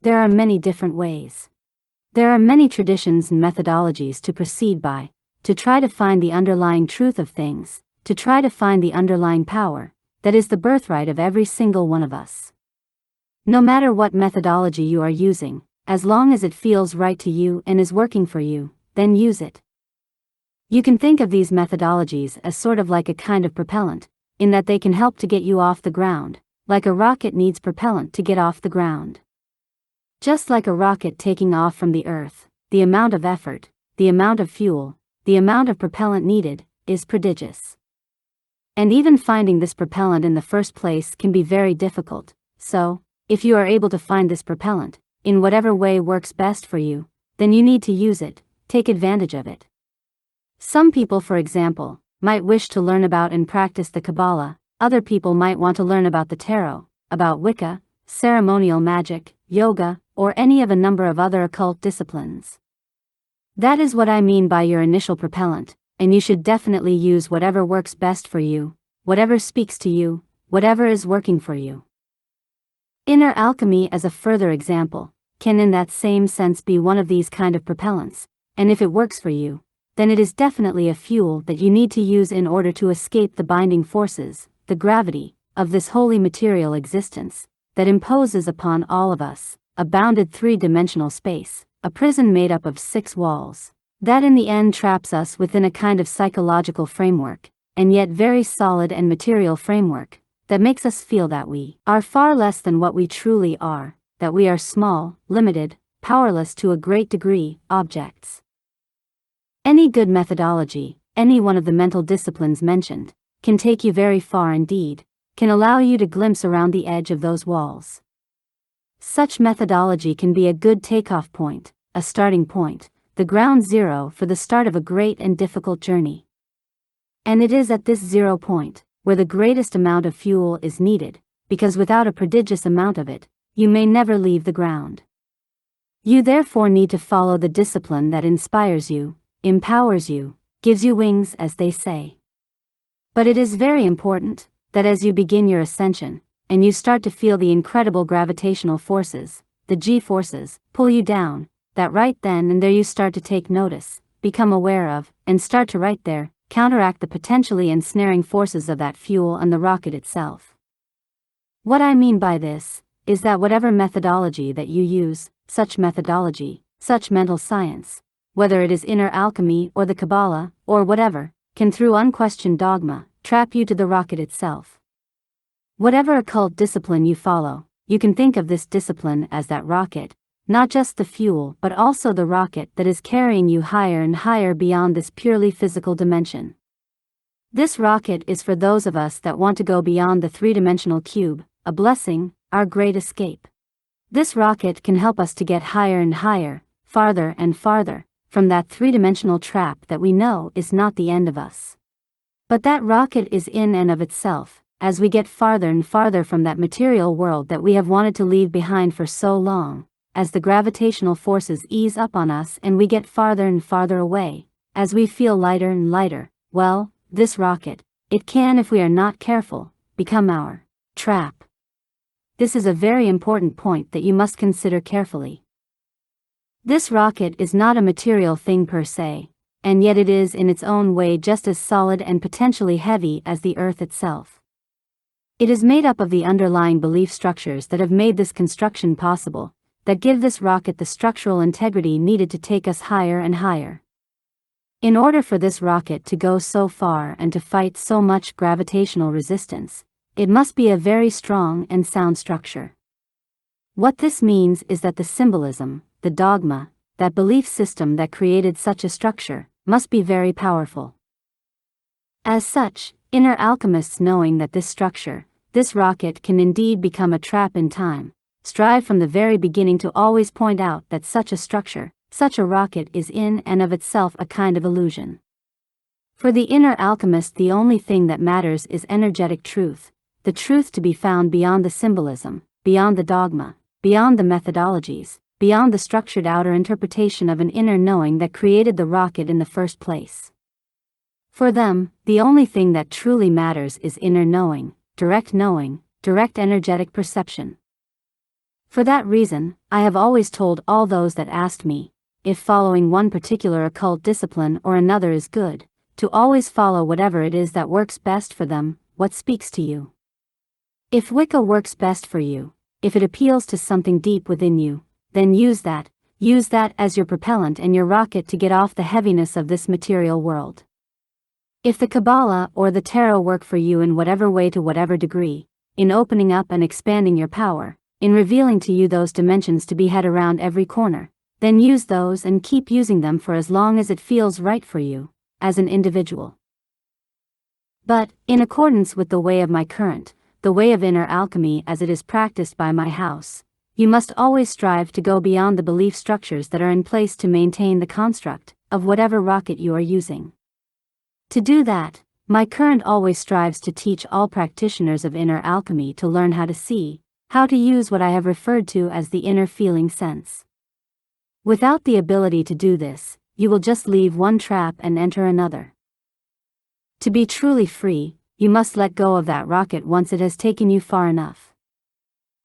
There are many different ways. There are many traditions and methodologies to proceed by, to try to find the underlying truth of things, to try to find the underlying power, that is the birthright of every single one of us. No matter what methodology you are using, as long as it feels right to you and is working for you, then use it. You can think of these methodologies as sort of like a kind of propellant, in that they can help to get you off the ground, like a rocket needs propellant to get off the ground. Just like a rocket taking off from the Earth, the amount of effort, the amount of fuel, the amount of propellant needed, is prodigious. And even finding this propellant in the first place can be very difficult, so, if you are able to find this propellant, in whatever way works best for you, then you need to use it, take advantage of it. Some people, for example, might wish to learn about and practice the Kabbalah, other people might want to learn about the tarot, about Wicca, ceremonial magic, yoga, or any of a number of other occult disciplines. That is what I mean by your initial propellant, and you should definitely use whatever works best for you, whatever speaks to you, whatever is working for you. Inner alchemy, as a further example, can in that same sense be one of these kind of propellants, and if it works for you, then it is definitely a fuel that you need to use in order to escape the binding forces, the gravity, of this holy material existence, that imposes upon all of us, a bounded three-dimensional space, a prison made up of 6 walls, that in the end traps us within a kind of psychological framework, and yet very solid and material framework, that makes us feel that we are far less than what we truly are, that we are small, limited, powerless to a great degree, objects. Any good methodology, any one of the mental disciplines mentioned, can take you very far indeed, can allow you to glimpse around the edge of those walls. Such methodology can be a good takeoff point, a starting point, the ground zero for the start of a great and difficult journey. And it is at this 0 point, where the greatest amount of fuel is needed, because without a prodigious amount of it, you may never leave the ground. You therefore need to follow the discipline that inspires you, empowers you, gives you wings, as they say. But it is very important, that as you begin your ascension, and you start to feel the incredible gravitational forces, the G-forces, pull you down, that right then and there you start to take notice, become aware of, and start to right there, counteract the potentially ensnaring forces of that fuel and the rocket itself. What I mean by this, is that whatever methodology that you use, such methodology, such mental science, whether it is inner alchemy or the Kabbalah, or whatever, can through unquestioned dogma, trap you to the rocket itself. Whatever occult discipline you follow, you can think of this discipline as that rocket, not just the fuel but also the rocket that is carrying you higher and higher beyond this purely physical dimension. This rocket is for those of us that want to go beyond the three-dimensional cube, a blessing, our great escape. This rocket can help us to get higher and higher, farther and farther, from that three-dimensional trap that we know is not the end of us. But that rocket is in and of itself, as we get farther and farther from that material world that we have wanted to leave behind for so long, as the gravitational forces ease up on us and we get farther and farther away, as we feel lighter and lighter, well, this rocket, it can, if we are not careful, become our trap. This is a very important point that you must consider carefully. This rocket is not a material thing per se, and yet it is in its own way just as solid and potentially heavy as the earth itself. It is made up of the underlying belief structures that have made this construction possible, that give this rocket the structural integrity needed to take us higher and higher. In order for this rocket to go so far and to fight so much gravitational resistance, it must be a very strong and sound structure. What this means is that the symbolism, the dogma, that belief system that created such a structure, must be very powerful. As such, inner alchemists, knowing that this structure, this rocket, can indeed become a trap in time, strive from the very beginning to always point out that such a structure, such a rocket, is in and of itself a kind of illusion. For the inner alchemist, the only thing that matters is energetic truth, the truth to be found beyond the symbolism, beyond the dogma, beyond the methodologies, beyond the structured outer interpretation of an inner knowing that created the rocket in the first place. For them, the only thing that truly matters is inner knowing, direct energetic perception. For that reason, I have always told all those that asked me, if following one particular occult discipline or another is good, to always follow whatever it is that works best for them, what speaks to you. If Wicca works best for you, if it appeals to something deep within you, then use that as your propellant and your rocket to get off the heaviness of this material world. If the Kabbalah or the Tarot work for you in whatever way to whatever degree, in opening up and expanding your power, in revealing to you those dimensions to be had around every corner, then use those and keep using them for as long as it feels right for you, as an individual. But, in accordance with the way of my current, the way of inner alchemy as it is practiced by my house, you must always strive to go beyond the belief structures that are in place to maintain the construct of whatever rocket you are using. To do that, my current always strives to teach all practitioners of inner alchemy to learn how to see, how to use what I have referred to as the inner feeling sense. Without the ability to do this, you will just leave one trap and enter another. To be truly free, you must let go of that rocket once it has taken you far enough.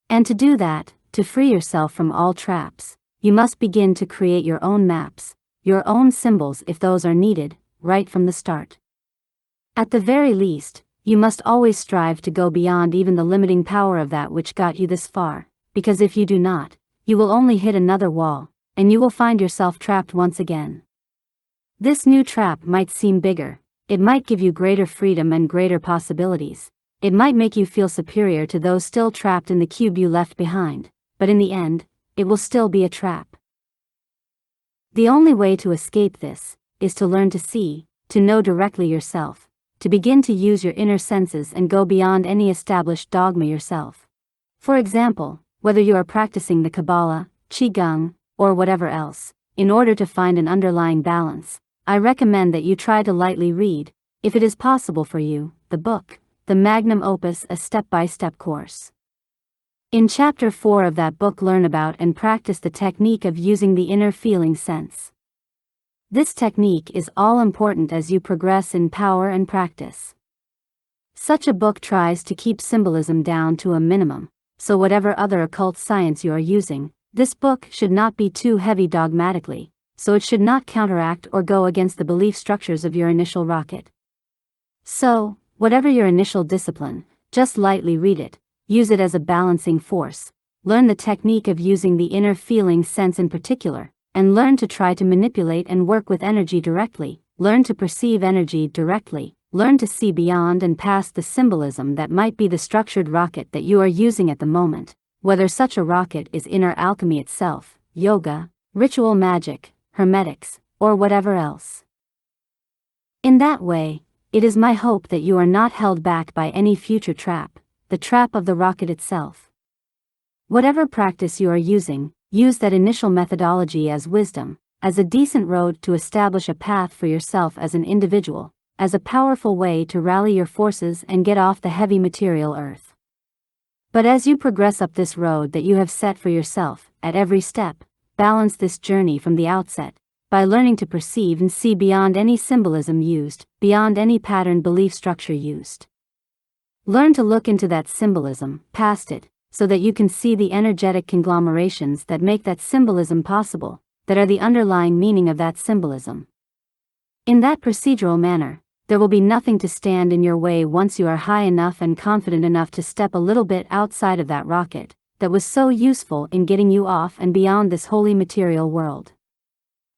And to do that, to free yourself from all traps, you must begin to create your own maps, your own symbols if those are needed, right from the start. At the very least, you must always strive to go beyond even the limiting power of that which got you this far, because if you do not, you will only hit another wall, and you will find yourself trapped once again. This new trap might seem bigger, it might give you greater freedom and greater possibilities, it might make you feel superior to those still trapped in the cube you left behind, but in the end, it will still be a trap. The only way to escape this is to learn to see, to know directly yourself, to begin to use your inner senses and go beyond any established dogma yourself. For example, whether you are practicing the Kabbalah, Qigong, or whatever else, in order to find an underlying balance, I recommend that you try to lightly read, if it is possible for you, the book, the Magnum Opus, a step-by-step course. In Chapter 4 of that book, learn about and practice the technique of using the inner feeling sense. This technique is all important as you progress in power and practice. Such a book tries to keep symbolism down to a minimum, so whatever other occult science you are using, this book should not be too heavy dogmatically, so it should not counteract or go against the belief structures of your initial rocket. So, whatever your initial discipline, just lightly read it, use it as a balancing force, learn the technique of using the inner feeling sense in particular, and learn to try to manipulate and work with energy directly, learn to perceive energy directly, learn to see beyond and past the symbolism that might be the structured rocket that you are using at the moment, whether such a rocket is inner alchemy itself, yoga, ritual magic, hermetics, or whatever else. In that way, it is my hope that you are not held back by any future trap, the trap of the rocket itself. Whatever practice you are using, use that initial methodology as wisdom, as a decent road to establish a path for yourself as an individual, as a powerful way to rally your forces and get off the heavy material earth. But as you progress up this road that you have set for yourself, at every step, balance this journey from the outset, by learning to perceive and see beyond any symbolism used, beyond any pattern belief structure used. Learn to look into that symbolism, past it, so that you can see the energetic conglomerations that make that symbolism possible, that are the underlying meaning of that symbolism. In that procedural manner, there will be nothing to stand in your way once you are high enough and confident enough to step a little bit outside of that rocket, that was so useful in getting you off and beyond this holy material world.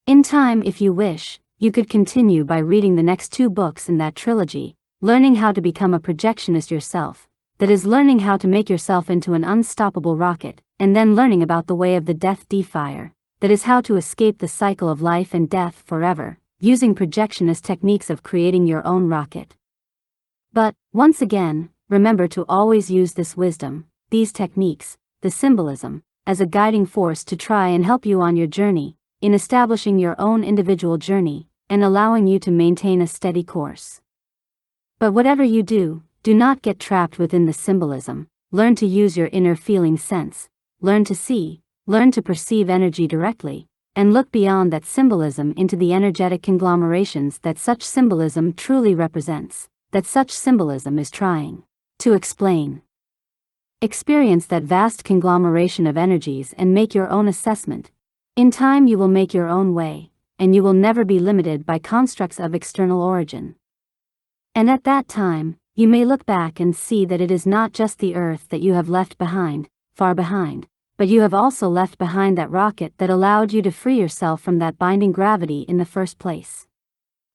In time, if you wish, you could continue by reading the next 2 books in that trilogy, learning how to become a projectionist yourself, that is learning how to make yourself into an unstoppable rocket, and then learning about the way of the Death Defier, that is how to escape the cycle of life and death forever, using projectionist techniques of creating your own rocket. But, once again, remember to always use this wisdom, these techniques, the symbolism, as a guiding force to try and help you on your journey, in establishing your own individual journey, and allowing you to maintain a steady course. But whatever you do not get trapped within the symbolism, learn to use your inner feeling sense, learn to see, learn to perceive energy directly, and look beyond that symbolism into the energetic conglomerations that such symbolism truly represents, that such symbolism is trying to explain. Experience that vast conglomeration of energies and make your own assessment. In time you will make your own way, and you will never be limited by constructs of external origin. And at that time, you may look back and see that it is not just the earth that you have left behind, far behind, but you have also left behind that rocket that allowed you to free yourself from that binding gravity in the first place.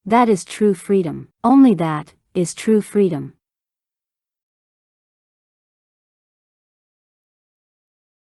That is true freedom. Only that is true freedom.